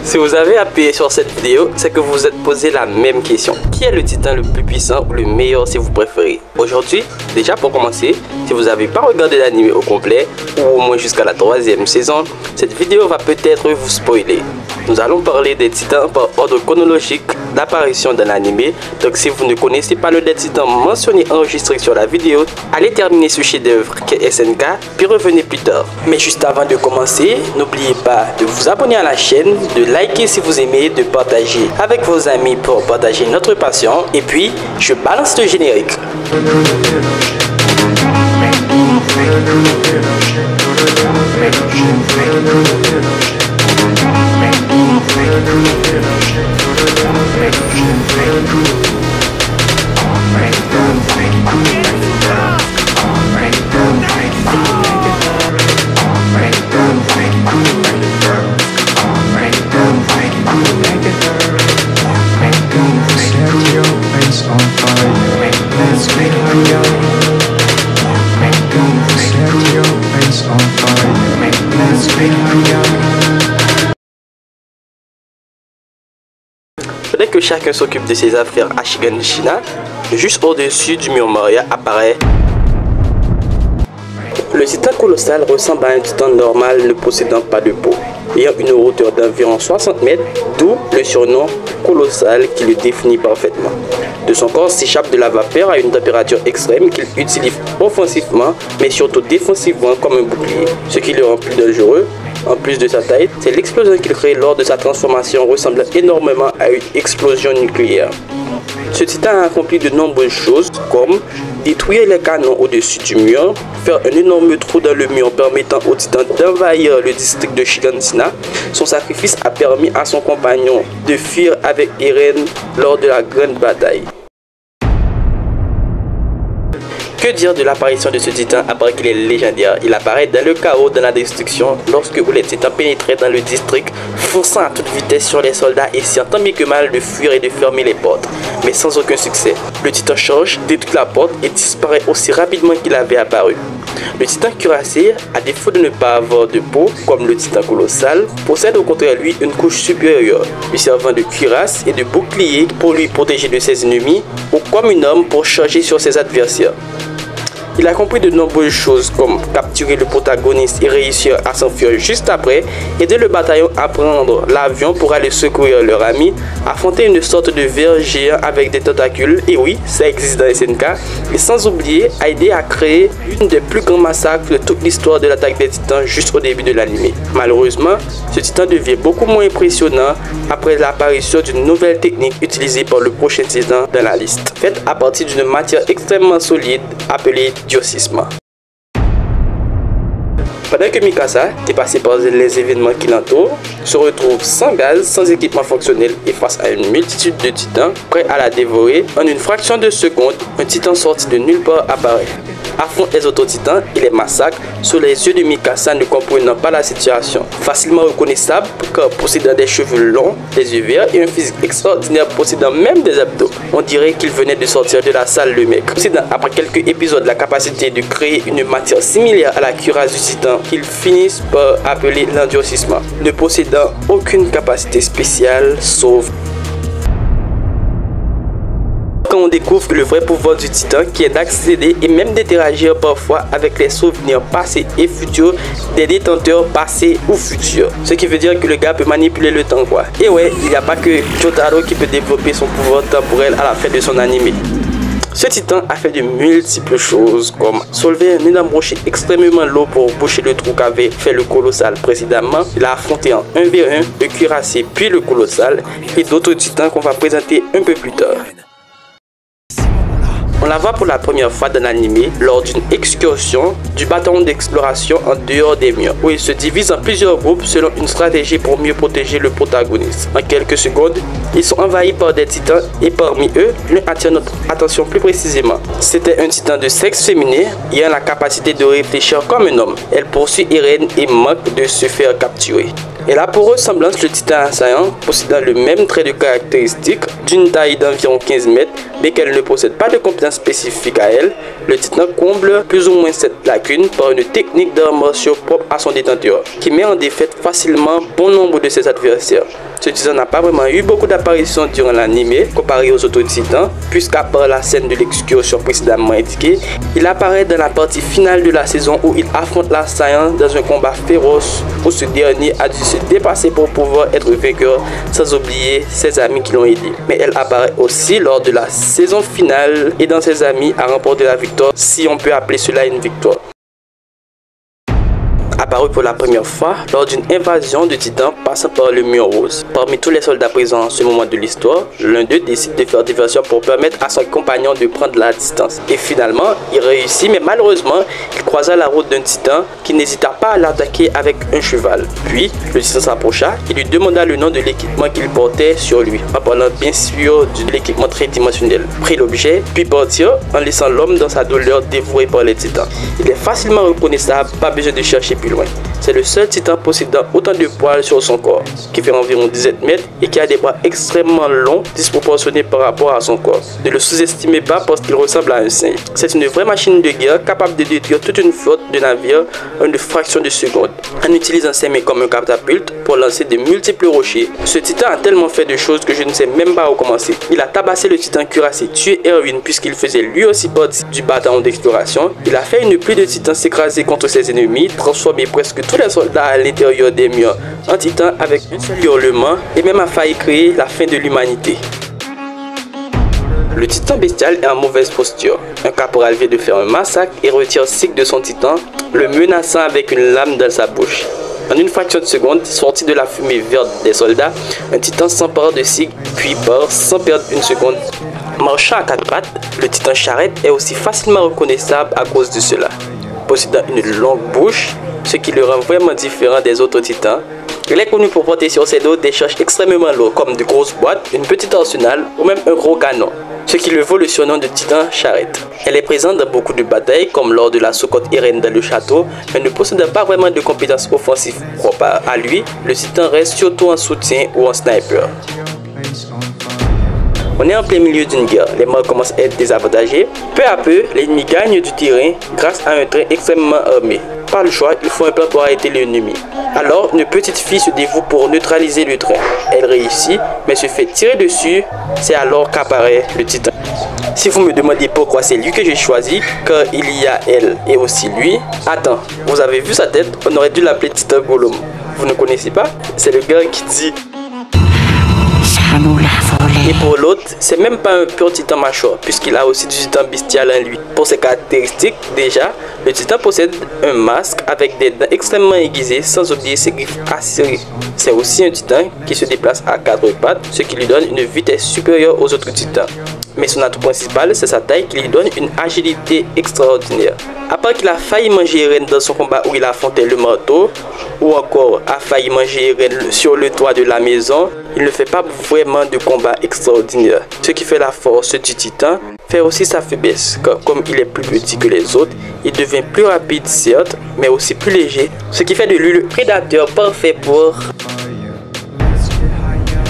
Si vous avez appuyé sur cette vidéo, c'est que vous vous êtes posé la même question. Qui est le titan le plus puissant ou le meilleur si vous préférez? Aujourd'hui, déjà pour commencer, si vous n'avez pas regardé l'anime au complet, ou au moins jusqu'à la 3e saison, cette vidéo va peut-être vous spoiler. Nous allons parler des titans par ordre chronologique d'apparition dans l'anime. Donc si vous ne connaissez pas le des titans mentionné enregistré sur la vidéo, allez terminer ce chef-d'œuvre qu'est SNK, puis revenez plus tard. Mais juste avant de commencer, n'oubliez pas de vous abonner à la chaîne, de liker si vous aimez, de partager avec vos amis pour partager notre passion. Et puis, je balance le générique. Dès que chacun s'occupe de ses affaires à Shiganshina, juste au-dessus du mur Moria apparaît le titan colossal. Ressemble à un titan normal ne possédant pas de peau, ayant une hauteur d'environ 60 mètres, d'où le surnom colossal qui le définit parfaitement. De son corps s'échappe de la vapeur à une température extrême qu'il utilise offensivement mais surtout défensivement comme un bouclier. Ce qui le rend plus dangereux, en plus de sa taille, c'est l'explosion qu'il crée lors de sa transformation ressemblant énormément à une explosion nucléaire. Ce titan a accompli de nombreuses choses comme détruire les canons au-dessus du mur, faire un énorme trou dans le mur permettant au titan d'envahir le district de Shiganshina. Son sacrifice a permis à son compagnon de fuir avec Eren lors de la grande bataille. Que dire de l'apparition de ce titan après qu'il est légendaire? Il apparaît dans le chaos, dans la destruction, lorsque les titans pénétraient dans le district, fonçant à toute vitesse sur les soldats, essayant tant bien que mal de fuir et de fermer les portes, mais sans aucun succès. Le titan change, détruit la porte et disparaît aussi rapidement qu'il avait apparu. Le titan cuirassé, à défaut de ne pas avoir de peau, comme le titan colossal, possède au contraire lui une couche supérieure, lui servant de cuirasse et de bouclier pour lui protéger de ses ennemis, ou comme une arme pour charger sur ses adversaires. Il a compris de nombreuses choses comme capturer le protagoniste et réussir à s'enfuir juste après, aider le bataillon à prendre l'avion pour aller secourir leur ami, affronter une sorte de ver géant avec des tentacules, et oui, ça existe dans SNK, et sans oublier aider à créer une des plus grands massacres de toute l'histoire de l'attaque des titans juste au début de l'anime. Malheureusement, ce titan devient beaucoup moins impressionnant après l'apparition d'une nouvelle technique utilisée par le prochain titan dans la liste, faite à partir d'une matière extrêmement solide appelée diosisme. Pendant que Mikasa, dépassé par les événements qui l'entourent, se retrouve sans gaz, sans équipement fonctionnel et face à une multitude de titans prêts à la dévorer, en une fraction de seconde, un titan sorti de nulle part apparaît, affronte les autres titans et les massacre sous les yeux de Mikasa, ne comprenant pas la situation. Facilement reconnaissable car possédant des cheveux longs, des yeux verts et un physique extraordinaire possédant même des abdos. On dirait qu'il venait de sortir de la salle le mec. Possédant après quelques épisodes la capacité de créer une matière similaire à la cuirasse du titan qu'ils finissent par appeler l'endurcissement, ne possédant aucune capacité spéciale sauf quand on découvre que le vrai pouvoir du titan qui est d'accéder et même d'interagir parfois avec les souvenirs passés et futurs des détenteurs passés ou futurs. Ce qui veut dire que le gars peut manipuler le temps quoi. Et ouais, il n'y a pas que Jotaro qui peut développer son pouvoir temporel à la fin de son anime. Ce titan a fait de multiples choses comme soulever un énorme rocher extrêmement lourd pour boucher le trou qu'avait fait le colossal précédemment. Il a affronté en 1v1 le cuirassé puis le colossal et d'autres titans qu'on va présenter un peu plus tard. On la voit pour la première fois dans l'anime lors d'une excursion du bâton d'exploration en dehors des murs, où il se divise en plusieurs groupes selon une stratégie pour mieux protéger le protagoniste. En quelques secondes, ils sont envahis par des titans et parmi eux, l'un attire notre attention plus précisément. C'était un titan de sexe féminin ayant la capacité de réfléchir comme un homme. Elle poursuit Eren et manque de se faire capturer. Elle a pour ressemblance le titan assaillant, possédant le même trait de caractéristique d'une taille d'environ 15 mètres, mais qu'elle ne possède pas de compétences spécifiques à elle. Le titan comble plus ou moins cette lacune par une technique d'arts martiaux propre à son détenteur, qui met en défaite facilement bon nombre de ses adversaires. Ce titan n'a pas vraiment eu beaucoup d'apparitions durant l'anime comparé aux autres titans, puisqu'à part la scène de l'excursion précédemment indiquée, il apparaît dans la partie finale de la saison où il affronte l'assaillant dans un combat féroce où ce dernier a dû se dépasser pour pouvoir être vainqueur, sans oublier ses amis qui l'ont aidé. Mais elle apparaît aussi lors de la saison finale et dans ses amis à remporter la victoire, si on peut appeler cela une victoire. Apparu pour la première fois lors d'une invasion de titans passant par le mur rose. Parmi tous les soldats présents en ce moment de l'histoire, l'un d'eux décide de faire diversion pour permettre à son compagnon de prendre la distance. Et finalement, il réussit, mais malheureusement, il croisa la route d'un titan qui n'hésita pas à l'attaquer avec un cheval. Puis, le titan s'approcha et lui demanda le nom de l'équipement qu'il portait sur lui, en parlant bien sûr de l'équipement tridimensionnel. Prit l'objet, puis partir en laissant l'homme dans sa douleur dévoré par les titans. Il est facilement reconnaissable, pas besoin de chercher plus loin. C'est le seul titan possédant autant de poils sur son corps, qui fait environ 17 mètres et qui a des bras extrêmement longs, disproportionnés par rapport à son corps. Ne le sous-estimez pas parce qu'il ressemble à un singe. C'est une vraie machine de guerre capable de détruire toute une flotte de navires en une fraction de seconde, en utilisant ses mains comme un catapulte pour lancer de multiples rochers. Ce titan a tellement fait de choses que je ne sais même pas où commencer. Il a tabassé le titan cuirassé, tué Erwin puisqu'il faisait lui aussi partie du bataillon d'exploration. Il a fait une pluie de titans s'écraser contre ses ennemis, transformé presque tous les soldats à l'intérieur des murs en titans avec un seul hurlement, et même a failli créer la fin de l'humanité. Le titan bestial est en mauvaise posture. Un caporal vient de faire un massacre et retire Sig de son titan, le menaçant avec une lame dans sa bouche. En une fraction de seconde, sorti de la fumée verte des soldats, un titan s'empare de Sig, puis part sans perdre une seconde. Marchant à quatre pattes, le titan charrette est aussi facilement reconnaissable à cause de cela. Possédant une longue bouche, ce qui le rend vraiment différent des autres titans. Il est connu pour porter sur ses dos des charges extrêmement lourdes comme de grosses boîtes, une petite arsenal ou même un gros canon, ce qui lui vaut le surnom de titan charrette. Elle est présente dans beaucoup de batailles comme lors de la Sokot Eren dans le château, mais ne possède pas vraiment de compétences offensives propres à lui. Le titan reste surtout en soutien ou en sniper. On est en plein milieu d'une guerre, les morts commencent à être désavantagés. Peu à peu, l'ennemi gagne du terrain grâce à un train extrêmement armé. Pas le choix, il faut un plan pour arrêter l'ennemi. Alors, une petite fille se dévoue pour neutraliser le train. Elle réussit, mais se fait tirer dessus. C'est alors qu'apparaît le titan. Si vous me demandez pourquoi c'est lui que j'ai choisi, car il y a elle et aussi lui. Attends, vous avez vu sa tête? On aurait dû l'appeler Titan Gollum. Vous ne connaissez pas? C'est le gars qui dit... Et pour l'autre, c'est même pas un pur titan mâchoire, puisqu'il a aussi du titan bestial en lui. Pour ses caractéristiques, déjà, le titan possède un masque avec des dents extrêmement aiguisées, sans oublier ses griffes acérées. C'est aussi un titan qui se déplace à quatre pattes, ce qui lui donne une vitesse supérieure aux autres titans. Mais son atout principal, c'est sa taille qui lui donne une agilité extraordinaire. À part qu'il a failli manger Eren dans son combat où il affrontait le marteau, ou encore a failli manger Eren sur le toit de la maison, il ne fait pas vraiment de combat extraordinaire. Ce qui fait la force du titan fait aussi sa faiblesse, car comme il est plus petit que les autres, il devient plus rapide certes, mais aussi plus léger, ce qui fait de lui le prédateur parfait pour...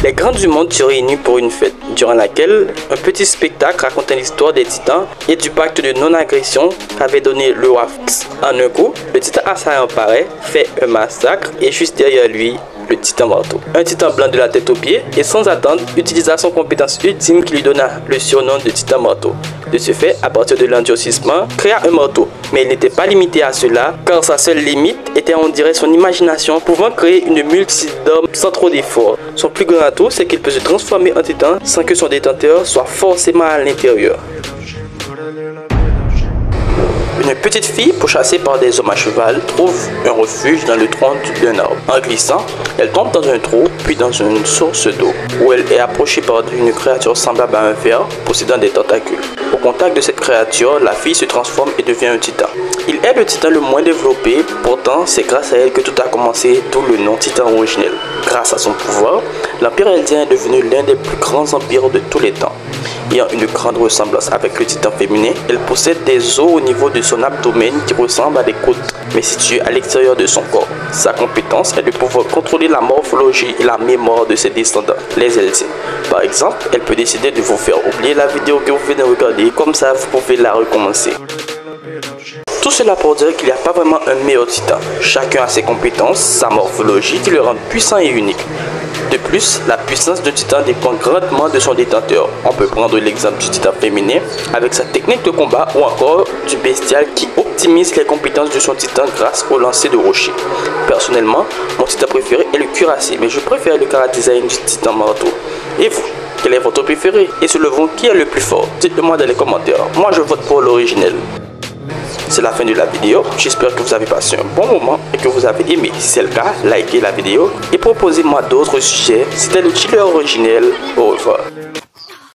Les grands du monde se réunissent pour une fête, durant laquelle un petit spectacle racontant l'histoire des titans et du pacte de non-agression qu'avait donné le roi Fix. En un coup, le titan assaillant apparaît, fait un massacre et juste derrière lui, le titan marteau. Un titan blanc de la tête aux pieds et sans attendre utilisa son compétence ultime qui lui donna le surnom de titan marteau. De ce fait, à partir de l'endurcissement, créa un marteau. Mais il n'était pas limité à cela, car sa seule limite était on dirait son imagination, pouvant créer une multitude d'hommes sans trop d'efforts. Son plus grand atout, c'est qu'il peut se transformer en titan sans que son détenteur soit forcément à l'intérieur. Une petite fille, pourchassée par des hommes à cheval, trouve un refuge dans le tronc d'un arbre. En glissant, elle tombe dans un trou, puis dans une source d'eau, où elle est approchée par une créature semblable à un ver, possédant des tentacules. Au contact de cette créature, la fille se transforme et devient un titan. Il est le titan le moins développé, pourtant c'est grâce à elle que tout a commencé, d'où le nom titan originel. Grâce à son pouvoir, l'Empire Eldien est devenu l'un des plus grands empires de tous les temps. Ayant une grande ressemblance avec le titan féminin, elle possède des os au niveau de son abdomen qui ressemblent à des côtes, mais situées à l'extérieur de son corps. Sa compétence est de pouvoir contrôler la morphologie et la mémoire de ses descendants, les Eldiens. Par exemple, elle peut décider de vous faire oublier la vidéo que vous venez de regarder, comme ça vous pouvez la recommencer. Tout cela pour dire qu'il n'y a pas vraiment un meilleur titan. Chacun a ses compétences, sa morphologie qui le rendent puissant et unique. De plus, la puissance du titan dépend grandement de son détenteur. On peut prendre l'exemple du titan féminin avec sa technique de combat ou encore du bestial qui optimise les compétences de son titan grâce au lancer de rochers. Personnellement, mon titan préféré est le cuirassé, mais je préfère le chara-design du titan marteau. Et vous, quel est votre préféré? Et selon vous, qui est le plus fort? Dites-le moi dans les commentaires. Moi, je vote pour l'originel. C'est la fin de la vidéo, j'espère que vous avez passé un bon moment et que vous avez aimé. Si c'est le cas, likez la vidéo et proposez-moi d'autres sujets. C'était le chiller originel, au revoir.